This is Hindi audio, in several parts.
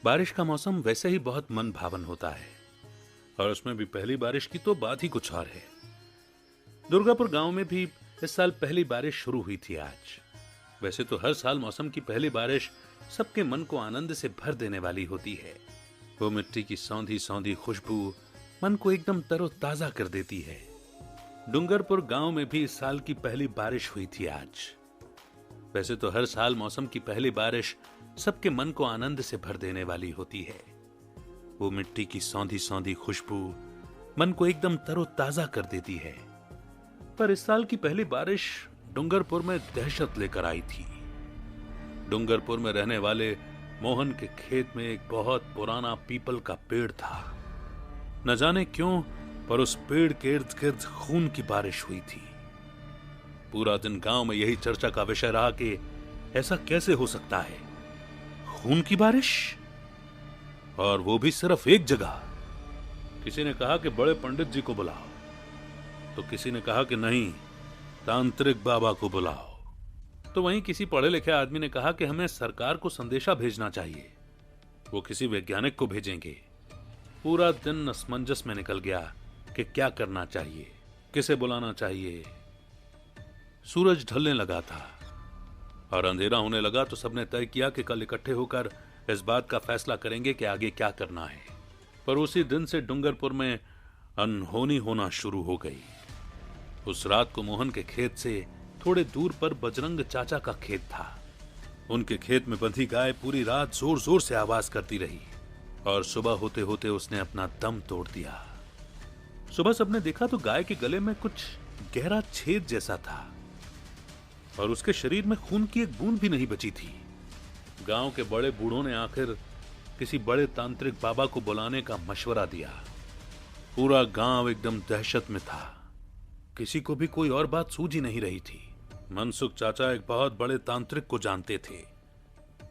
बारिश का मौसम वैसे ही बहुत मन भावन होता है और उसमें भी पहली बारिश की तो बात ही कुछ और है। दुर्गापुर गांव में भी इस साल पहली बारिश शुरू हुई थी आज। वैसे तो हर साल मौसम की पहली बारिश सबके मन को आनंद से भर देने वाली होती है। वो मिट्टी की सौंधी सौंधी खुशबू मन को एकदम तरोताजा कर देती है। डूंगरपुर गांव में भी इस साल की पहली बारिश हुई थी आज। वैसे तो हर साल मौसम की पहली बारिश सबके मन को आनंद से भर देने वाली होती है। वो मिट्टी की सौंधी सौंधी खुशबू मन को एकदम तरोताजा कर देती है। पर इस साल की पहली बारिश डूंगरपुर में दहशत लेकर आई थी। डूंगरपुर में रहने वाले मोहन के खेत में एक बहुत पुराना पीपल का पेड़ था। न जाने क्यों पर उस पेड़ के इर्द गिर्द खून की बारिश हुई थी। पूरा दिन गांव में यही चर्चा का विषय रहा कि ऐसा कैसे हो सकता है, खून की बारिश, और वो भी सिर्फ एक जगह। किसी ने कहा कि बड़े पंडित जी को बुलाओ, तो किसी ने कहा कि नहीं, तांत्रिक बाबा को बुलाओ। तो वहीं किसी पढ़े लिखे आदमी ने कहा कि हमें सरकार को संदेशा भेजना चाहिए, वो किसी वैज्ञानिक को भेजेंगे। पूरा दिन असमंजस में निकल गया कि क्या करना चाहिए, किसे बुलाना चाहिए। सूरज ढलने लगा था और अंधेरा होने लगा तो सबने तय किया कि कल इकट्ठे होकर इस बात का फैसला करेंगे कि आगे क्या करना है। पर उसी दिन से डूंगरपुर में अनहोनी होना शुरू हो गई। उस रात को मोहन के खेत से थोड़े दूर पर बजरंग चाचा का खेत था। उनके खेत में बंधी गाय पूरी रात जोर जोर से आवाज करती रही और सुबह होते होते उसने अपना दम तोड़ दिया। सुबह सबने देखा तो गाय के गले में कुछ गहरा छेद जैसा था और उसके शरीर में खून की एक बूंद भी नहीं बची थी। गांव के बड़े बूढ़ों ने आखिर किसी बड़े तांत्रिक बाबा को बुलाने का मशवरा दिया। पूरा गांव एकदम दहशत में था। किसी को भी कोई और बात सूझ ही नहीं रही थी। मनसुख चाचा एक बहुत बड़े तांत्रिक को जानते थे,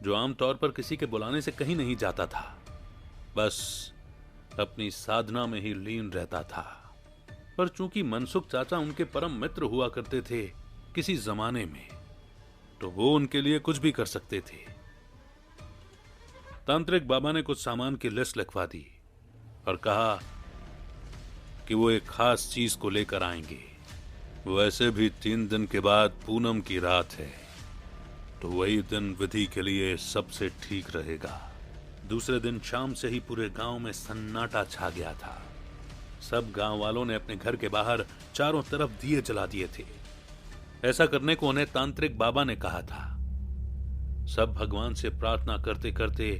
जो आमतौर पर किसी के बुलाने से कहीं नहीं जाता था, बस अपनी साधना में ही लीन रहता था। पर चूंकि मनसुख चाचा उनके परम मित्र हुआ करते थे किसी जमाने में, तो वो उनके लिए कुछ भी कर सकते थे। तांत्रिक बाबा ने कुछ सामान की लिस्ट लिखवा दी और कहा कि वो एक खास चीज को लेकर आएंगे। वैसे भी 3 दिन के बाद पूनम की रात है, तो वही दिन विधि के लिए सबसे ठीक रहेगा। दूसरे दिन शाम से ही पूरे गांव में सन्नाटा छा गया था। सब गांव वालों ने अपने घर के बाहर चारों तरफ दिए जला दिए थे। ऐसा करने को उन्हें तांत्रिक बाबा ने कहा था। सब भगवान से प्रार्थना करते करते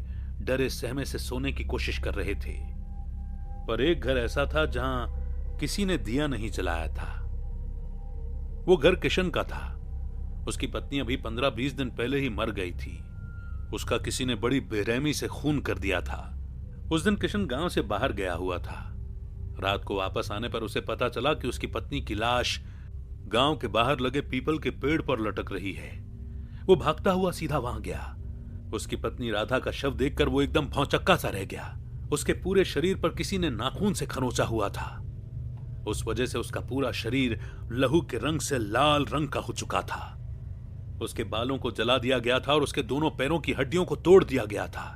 डरे सहमे से सोने की कोशिश कर रहे थे। पर एक घर ऐसा था जहां किसी ने दिया नहीं जलाया था। वो घर किशन का था। उसकी पत्नी अभी 15-20 दिन पहले ही मर गई थी। उसका किसी ने बड़ी बेरहमी से खून कर दिया था। उस दिन किशन गांव से बाहर गया हुआ था। रात को वापस आने पर उसे पता चला कि उसकी पत्नी की लाश गांव के बाहर लगे पीपल के पेड़ पर लटक रही है। वो भागता हुआ सीधा वहां गया। उसकी पत्नी राधा का शव देखकर वो एकदम भौचक्का सा रह गया। उसके पूरे शरीर पर किसी ने नाखून से खरोंचा हुआ था। उस वजह से उसका पूरा शरीर लहू के रंग से लाल रंग का हो चुका था। उसके बालों को जला दिया गया था और उसके दोनों पैरों की हड्डियों को तोड़ दिया गया था।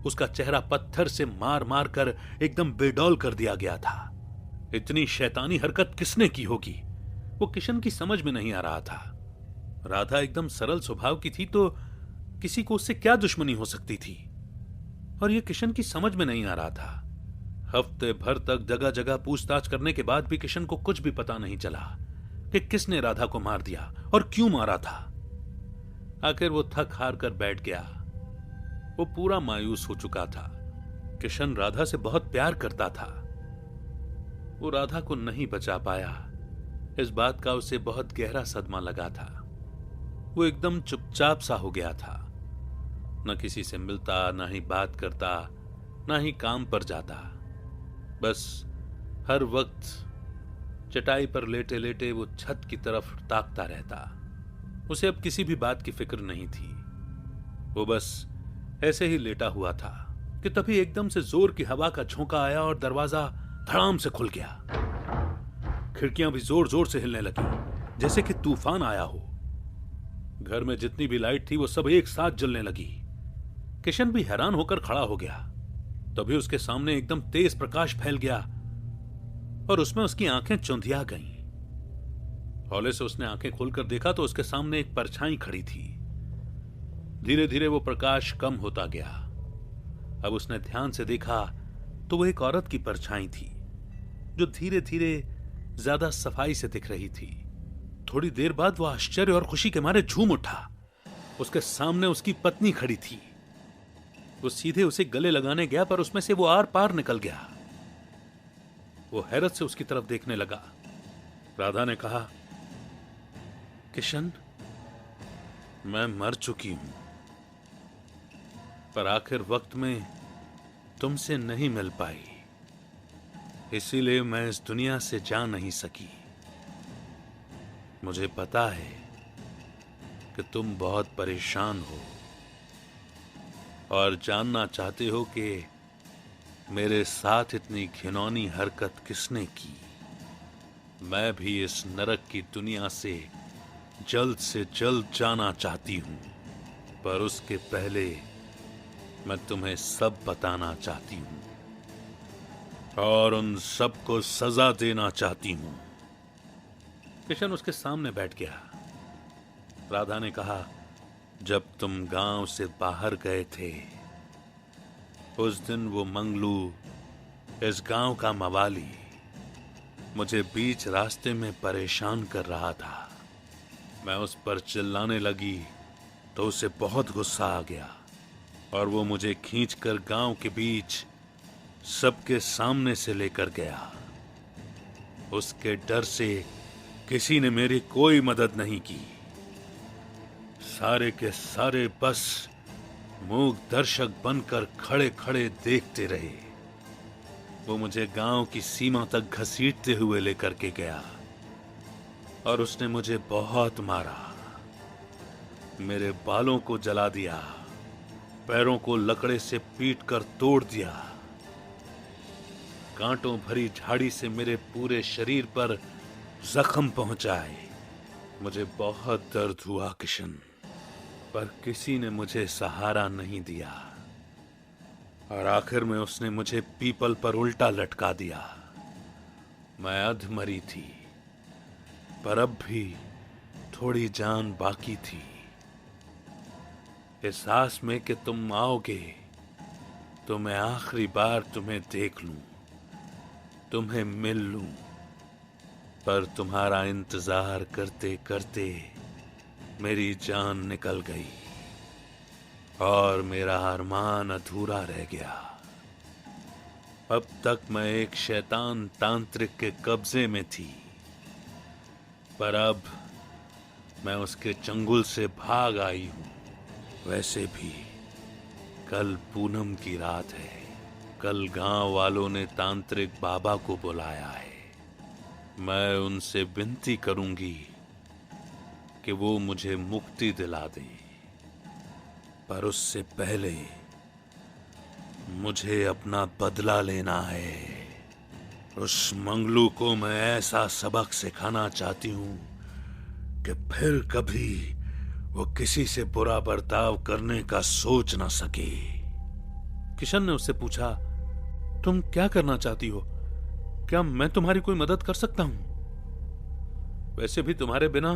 उसका चेहरा पत्थर से मार मार कर एकदम बेडौल कर दिया गया था। इतनी शैतानी हरकत किसने की होगी, वो किशन की समझ में नहीं आ रहा था। राधा एकदम सरल स्वभाव की थी, तो किसी को उससे क्या दुश्मनी हो सकती थी, और यह किशन की समझ में नहीं आ रहा था। हफ्ते भर तक जगह जगह पूछताछ करने के बाद भी किशन को कुछ भी पता नहीं चला कि किसने राधा को मार दिया और क्यों मारा था। आखिर वो थक हार कर बैठ गया। वो पूरा मायूस हो चुका था। किशन राधा से बहुत प्यार करता था। वो राधा को नहीं बचा पाया, इस बात का उसे बहुत गहरा सदमा लगा था। वो एकदम चुपचाप सा हो गया था। न किसी से मिलता, न ही बात करता, न ही काम पर जाता। बस हर वक्त चटाई पर लेटे लेटे वो छत की तरफ ताकता रहता। उसे अब किसी भी बात की फिक्र नहीं थी। वो बस ऐसे ही लेटा हुआ था कि तभी एकदम से जोर की हवा का झोंका आया और दरवाजा धड़ाम से खुल गया। खिड़कियां भी जोर जोर से हिलने लगी, जैसे कि तूफान आया हो। घर में जितनी भी लाइट थी वो सब एक साथ जलने लगी। किशन भी हैरान होकर खड़ा हो गया। तभी उसके सामने एकदम तेज प्रकाश फैल गया और उसमें उसकी आंखें चौंधिया गईं। हौले से उसने आंखें खोलकर देखा तो उसके सामने एक परछाई खड़ी थी। धीरे धीरे वो प्रकाश कम होता गया। अब उसने ध्यान से देखा तो वो एक औरत की परछाई थी जो धीरे धीरे ज्यादा सफाई से दिख रही थी। थोड़ी देर बाद वो आश्चर्य और खुशी के मारे झूम उठा। उसके सामने उसकी पत्नी खड़ी थी। वो सीधे उसे गले लगाने गया पर उसमें से वो आर पार निकल गया। वो हैरत से उसकी तरफ देखने लगा। राधा ने कहा, किशन, मैं मर चुकी हूं, पर आखिर वक्त में तुमसे नहीं मिल पाई, इसीलिए मैं इस दुनिया से जा नहीं सकी। मुझे पता है कि तुम बहुत परेशान हो और जानना चाहते हो कि मेरे साथ इतनी घिनौनी हरकत किसने की। मैं भी इस नरक की दुनिया से जल्द जाना चाहती हूं, पर उसके पहले मैं तुम्हें सब बताना चाहती हूं और उन सबको सजा देना चाहती हूं। किशन उसके सामने बैठ गया। राधा ने कहा, जब तुम गांव से बाहर गए थे उस दिन वो मंगलू, इस गांव का मवाली, मुझे बीच रास्ते में परेशान कर रहा था। मैं उस पर चिल्लाने लगी तो उसे बहुत गुस्सा आ गया और वो मुझे खींचकर गांव के बीच सबके सामने से लेकर गया। उसके डर से किसी ने मेरी कोई मदद नहीं की। सारे के सारे बस मूक दर्शक बनकर खड़े खड़े देखते रहे। वो मुझे गांव की सीमा तक घसीटते हुए लेकर के गया और उसने मुझे बहुत मारा। मेरे बालों को जला दिया, पैरों को लकड़े से पीट कर तोड़ दिया। कांटों भरी झाड़ी से मेरे पूरे शरीर पर जख्म पहुंचाए। मुझे बहुत दर्द हुआ किशन, पर किसी ने मुझे सहारा नहीं दिया और आखिर में उसने मुझे पीपल पर उल्टा लटका दिया। मैं अधमरी थी, पर अब भी थोड़ी जान बाकी थी। इस आस में कि तुम आओगे तो मैं आखिरी बार तुम्हें देख लूं, तुम्हें मिल लूं, पर तुम्हारा इंतजार करते करते मेरी जान निकल गई और मेरा अरमान अधूरा रह गया। अब तक मैं एक शैतान तांत्रिक के कब्जे में थी, पर अब मैं उसके चंगुल से भाग आई हूं। वैसे भी कल पूनम की रात है। कल गांव वालों ने तांत्रिक बाबा को बुलाया है। मैं उनसे विनती करूंगी कि वो मुझे मुक्ति दिला दें, पर उससे पहले मुझे अपना बदला लेना है। उस मंगलू को मैं ऐसा सबक सिखाना चाहती हूं कि फिर कभी वो किसी से बुरा बर्ताव करने का सोच ना सके। किशन ने उससे पूछा, तुम क्या करना चाहती हो? क्या मैं तुम्हारी कोई मदद कर सकता हूं? वैसे भी तुम्हारे बिना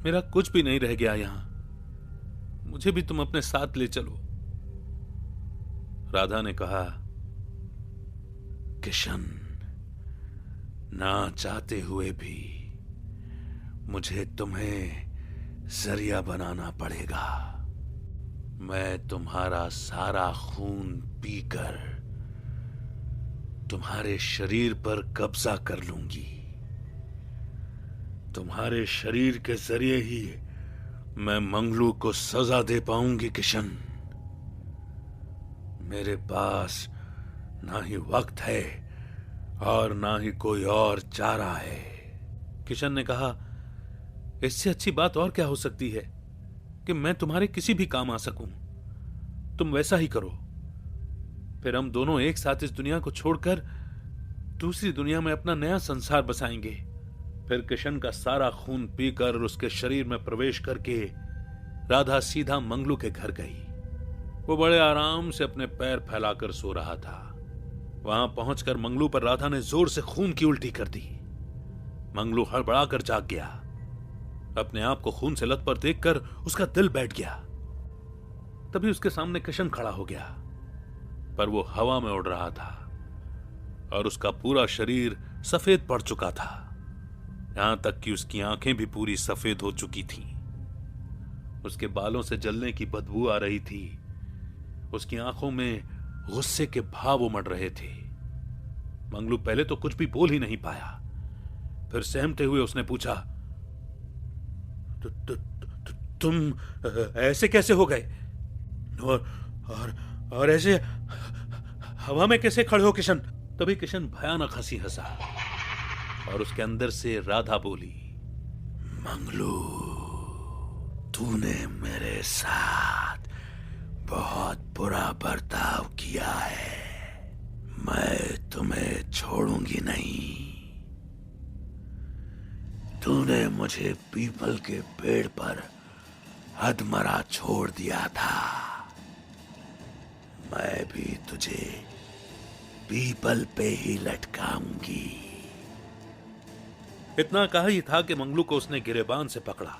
मेरा कुछ भी नहीं रह गया यहां। मुझे भी तुम अपने साथ ले चलो। राधा ने कहा, किशन, ना चाहते हुए भी मुझे तुम्हें जरिया बनाना पड़ेगा। मैं तुम्हारा सारा खून पीकर तुम्हारे शरीर पर कब्जा कर लूंगी। तुम्हारे शरीर के जरिए ही मैं मंगलू को सजा दे पाऊंगी किशन। मेरे पास ना ही वक्त है और ना ही कोई और चारा है। किशन ने कहा, इससे अच्छी बात और क्या हो सकती है कि मैं तुम्हारे किसी भी काम आ सकूं। तुम वैसा ही करो, फिर हम दोनों एक साथ इस दुनिया को छोड़कर दूसरी दुनिया में अपना नया संसार बसाएंगे। फिर किशन का सारा खून पीकर उसके शरीर में प्रवेश करके राधा सीधा मंगलू के घर गई। वो बड़े आराम से अपने पैर फैलाकर सो रहा था। वहां पहुंचकर मंगलू पर राधा ने जोर से खून की उल्टी कर दी। मंगलू हड़बड़ाकर जाग गया। अपने आप को खून से लथपथ देखकर उसका दिल बैठ गया। तभी उसके सामने किशन खड़ा हो गया, पर वो हवा में उड़ रहा था और उसका पूरा शरीर सफेद पड़ चुका था, यहां तक कि उसकी आंखें भी पूरी सफेद हो चुकी थीं। उसके बालों से जलने की बदबू आ रही थी। उसकी आंखों में गुस्से के भाव उमड़ रहे थे। मंगलू पहले तो कुछ भी बोल ही नहीं पाया। फिर सहमते हुए उसने पूछा, तुम ऐसे कैसे हो गए और ऐसे हवा में कैसे खड़े हो किशन? तभी किशन भयानक हंसी हंसा और उसके अंदर से राधा बोली, मंगलू, तूने मेरे साथ बहुत बुरा बर्ताव किया है। मैं तुम्हें छोड़ूंगी नहीं। तूने मुझे पीपल के पेड़ पर अधमरा छोड़ दिया था। मैं भी तुझे पीपल पे ही लटकाऊंगी। इतना कहा ही था कि मंगलू को उसने गिरेबान से पकड़ा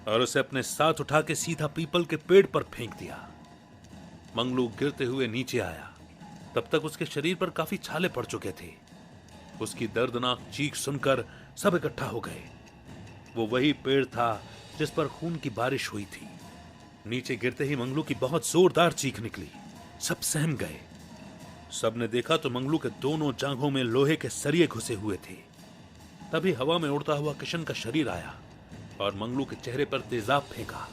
और उसे अपने साथ उठा के सीधा पीपल के पेड़ पर फेंक दिया। मंगलू गिरते हुए नीचे आया। तब तक उसके शरीर पर काफी छाले पड़ चुके थे। उसकी दर्दनाक चीख सुनकर सब इकट्ठा हो गए। वो वही पेड़ था जिस पर खून की बारिश हुई थी। नीचे गिरते ही मंगलू की बहुत जोरदार चीख निकली। सब सहम गए। सबने देखा तो मंगलू के दोनों जांघों में लोहे के सरिये घुसे हुए थे। तभी हवा में उड़ता हुआ किशन का शरीर आया और मंगलू के चेहरे पर तेजाब फेंका।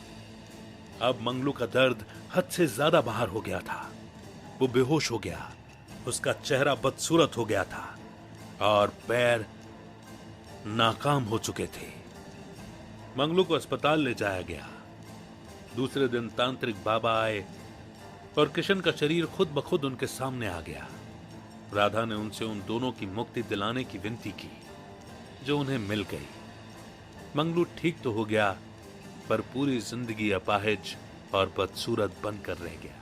अब मंगलू का दर्द हद से ज्यादा बाहर हो गया था। वो बेहोश हो गया। उसका चेहरा बदसूरत हो गया था और पैर नाकाम हो चुके थे। मंगलू को अस्पताल ले जाया गया। दूसरे दिन तांत्रिक बाबा आए और किशन का शरीर खुद ब खुद उनके सामने आ गया। राधा ने उनसे उन दोनों की मुक्ति दिलाने की विनती की, जो उन्हें मिल गई। मंगलू ठीक तो हो गया, पर पूरी जिंदगी अपाहिज और बदसूरत बनकर रह गया।